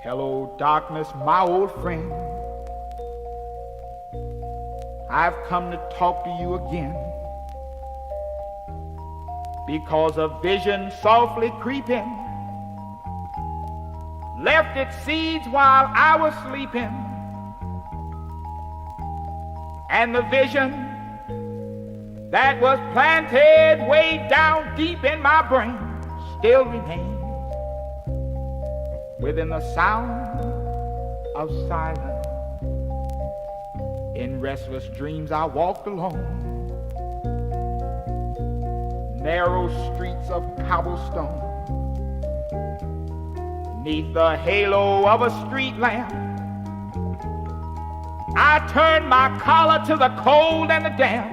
Hello, darkness, my old friend. I've come to talk to you again because a vision softly creeping left its seeds while I was sleeping, and the vision that was planted way down deep in my brain still remains within the sound of silence. In restless dreams I walked alone, narrow streets of cobblestone, neath the halo of a street lamp. I turned my collar to the cold and the damp,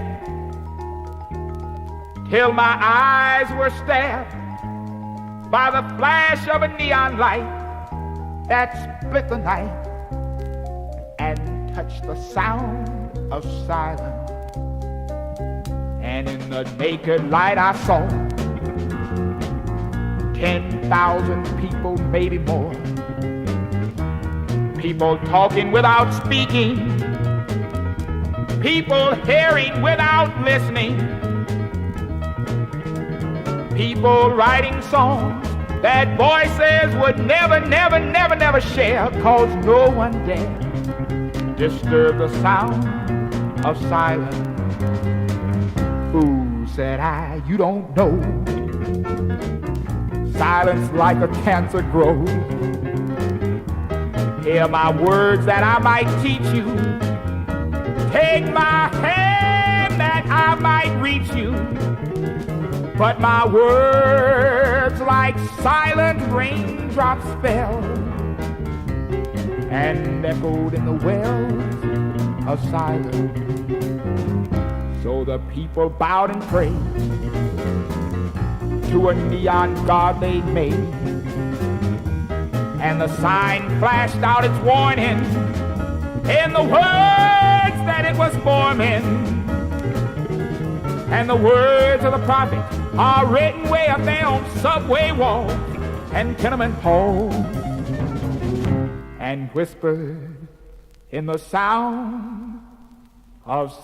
till my eyes were stabbed by the flash of a neon light that split the night and touched the sound of silence. And in the naked light I saw 10,000 people, maybe more. People talking without speaking, people hearing without listening, people writing songs that voices would never, never, never, never share, 'cause no one dared disturb the sound of silence. Fool, said I, you don't know. Silence like a cancer grows. Hear my words that I might teach you. Take my hand that I might reach you. But my words like silent raindrops fell and echoed in the wells of silence. So the people bowed and prayed to a neon god they made, and the sign flashed out its warning in the words that it was forming. And the words of the prophet are written way up there on subway walls and tenement halls, and whispered in the sound of silence.